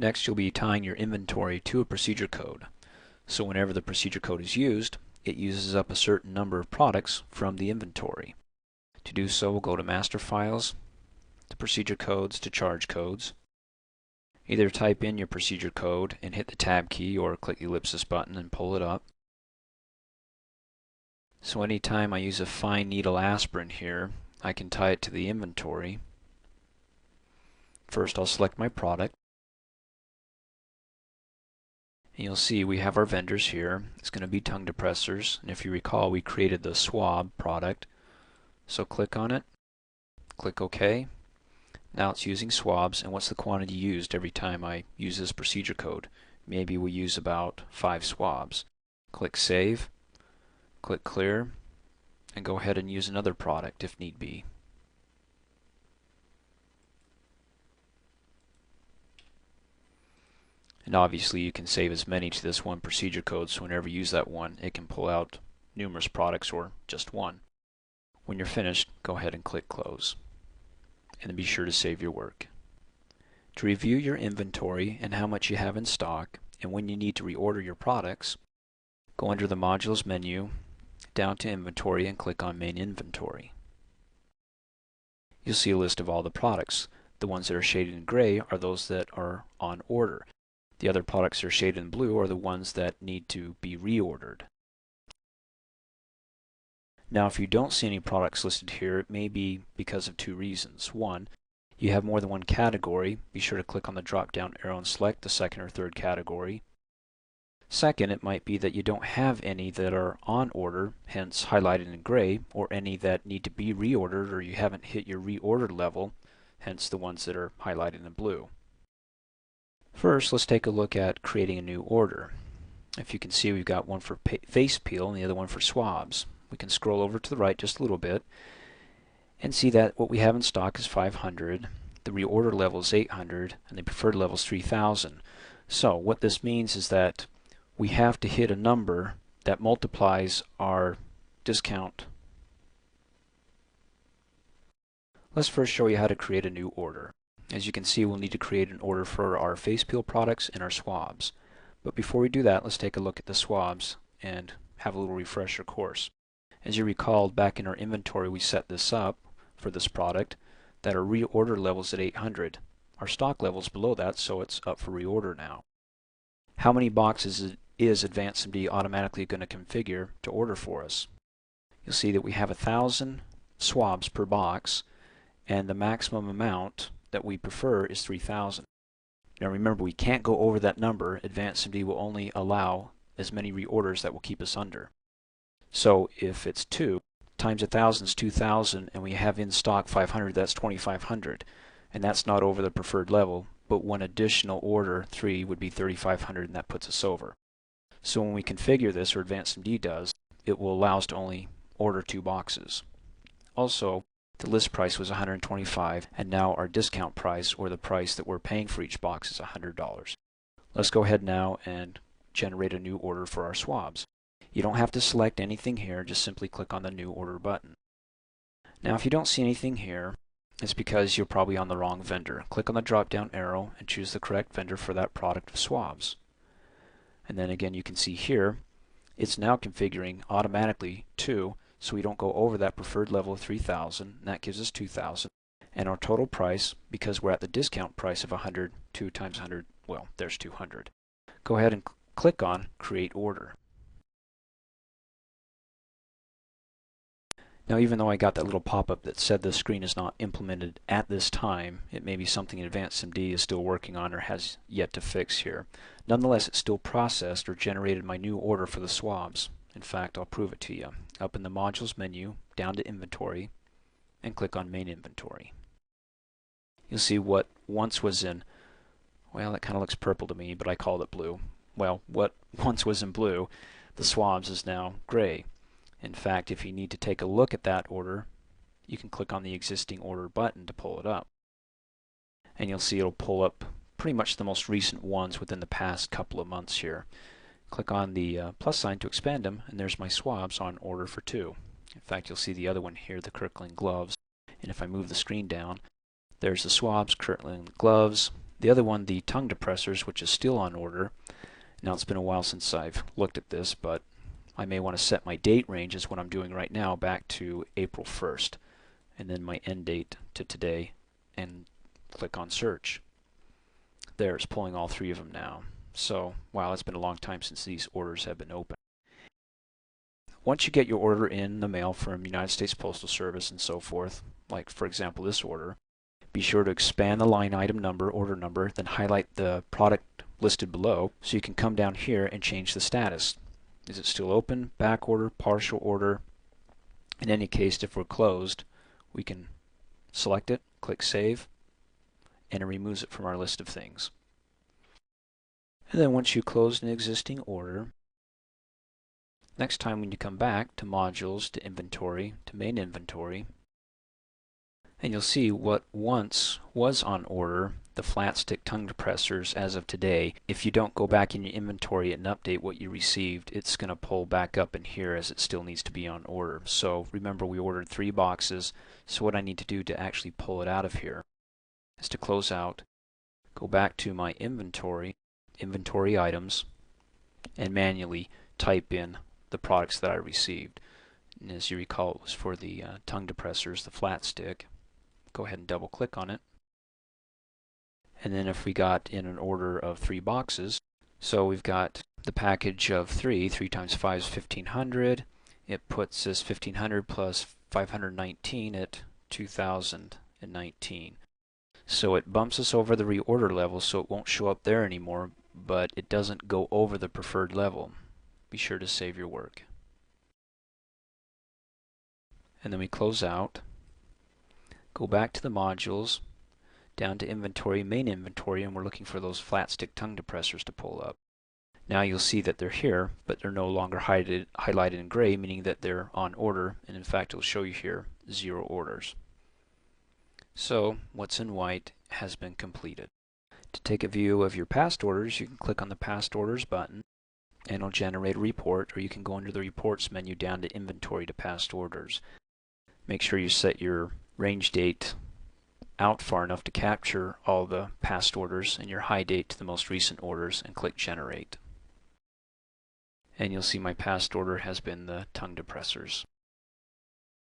Next, you'll be tying your inventory to a procedure code. So whenever the procedure code is used, it uses up a certain number of products from the inventory. To do so, we'll go to Master Files, to Procedure Codes, to Charge Codes. Either type in your procedure code and hit the Tab key or click the ellipsis button and pull it up. So anytime I use a fine needle aspirin here, I can tie it to the inventory. First, I'll select my product. And you'll see we have our vendors here. It's going to be tongue depressors, and if you recall, we created the swab product. So click on it, click OK. Now it's using swabs, and what's the quantity used every time I use this procedure code? Maybe we use about 5 swabs. Click Save, click Clear, and go ahead and use another product if need be. And obviously you can save as many to this one procedure code, so whenever you use that one, it can pull out numerous products or just one. When you're finished, go ahead and click Close. And then be sure to save your work. To review your inventory and how much you have in stock, and when you need to reorder your products, go under the Modules menu, down to Inventory, and click on Main Inventory. You'll see a list of all the products. The ones that are shaded in gray are those that are on order. The other products that are shaded in blue are the ones that need to be reordered. Now, if you don't see any products listed here, it may be because of 2 reasons. One, you have more than one category. Be sure to click on the drop-down arrow and select the second or third category. Second, it might be that you don't have any that are on order, hence highlighted in gray, or any that need to be reordered, or you haven't hit your reorder level, hence the ones that are highlighted in blue. First, let's take a look at creating a new order. If you can see, we've got one for face peel and the other one for swabs. We can scroll over to the right just a little bit and see that what we have in stock is 500, the reorder level is 800, and the preferred level is 3000. So what this means is that we have to hit a number that multiplies our discount. Let's first show you how to create a new order. As you can see, we'll need to create an order for our face peel products and our swabs. But before we do that, let's take a look at the swabs and have a little refresher course. As you recall, back in our inventory we set this up for this product that our reorder level is at 800. Our stock level is below that, so it's up for reorder now. How many boxes is AdvancedMD automatically going to configure to order for us? You'll see that we have 1,000 swabs per box, and the maximum amount that we prefer is 3,000. Now remember, we can't go over that number. AdvancedMD will only allow as many reorders that will keep us under. So if it's 2 times 1,000 is 2,000, and we have in stock 500, that's 2,500. And that's not over the preferred level, but one additional order, 3, would be 3,500, and that puts us over. So when we configure this, or AdvancedMD does, it will allow us to only order 2 boxes. Also, the list price was $125, and now our discount price, or the price that we're paying for each box, is $100. Let's go ahead now and generate a new order for our swabs. You don't have to select anything here, just simply click on the New Order button. Now if you don't see anything here, it's because you're probably on the wrong vendor. Click on the drop-down arrow and choose the correct vendor for that product of swabs. And then again, you can see here, it's now configuring automatically 2, so we don't go over that preferred level of 3,000, and that gives us 2,000. And our total price, because we're at the discount price of 100, 2 times 100, well, there's 200. Go ahead and click on Create Order. Now even though I got that little pop-up that said the screen is not implemented at this time, it may be something AdvancedMD is still working on or has yet to fix here. Nonetheless, it still processed or generated my new order for the swabs. In fact, I'll prove it to you. Up in the Modules menu, down to Inventory, and click on Main Inventory. You'll see what once was in, well, that kind of looks purple to me, but I called it blue. Well, what once was in blue, the swabs, is now gray. In fact, if you need to take a look at that order, you can click on the existing order button to pull it up. And you'll see it'll pull up pretty much the most recent ones within the past couple of months here. Click on the plus sign to expand them, and there's my swabs on order for 2. In fact, you'll see the other one here, the Kirkland gloves. And if I move the screen down, there's the swabs, Kirkland gloves, The other one, the tongue depressors, which is still on order. Now it's been a while since I've looked at this, but I may want to set my date range, as what I'm doing right now, back to April 1st, and then my end date to today, and click on search. There, it's pulling all three of them now. So, wow, it's been a long time since these orders have been open. Once you get your order in the mail from United States Postal Service and so forth, like for example this order, be sure to expand the line item number, order number, then highlight the product listed below so you can come down here and change the status. Is it still open, back order, partial order? In any case, if we're closed, we can select it, click Save, and it removes it from our list of things. And then once you close an existing order, next time when you come back to Modules, to Inventory, to Main Inventory, and you'll see what once was on order, the flat stick tongue depressors as of today. If you don't go back in your inventory and update what you received, it's going to pull back up in here as it still needs to be on order. So remember, we ordered 3 boxes, so what I need to do to actually pull it out of here is to close out, go back to my inventory, inventory items, and manually type in the products that I received. And as you recall, it was for the tongue depressors, the flat stick. Go ahead and double click on it. And then if we got in an order of 3 boxes, so we've got the package of 3 times 5 is 1500. It puts us 1500 plus 519 at 2019. So it bumps us over the reorder level, so it won't show up there anymore, but it doesn't go over the preferred level. Be sure to save your work. And then we close out, go back to the modules, down to inventory, main inventory, and we're looking for those flat stick tongue depressors to pull up. Now you'll see that they're here, but they're no longer highlighted in gray, meaning that they're on order, and in fact it'll show you here 0 orders. So what's in white has been completed. To take a view of your past orders, you can click on the past orders button and it'll generate a report, or you can go under the reports menu down to inventory to past orders. Make sure you set your range date out far enough to capture all the past orders and your high date to the most recent orders, and click generate. And you'll see my past order has been the tongue depressors.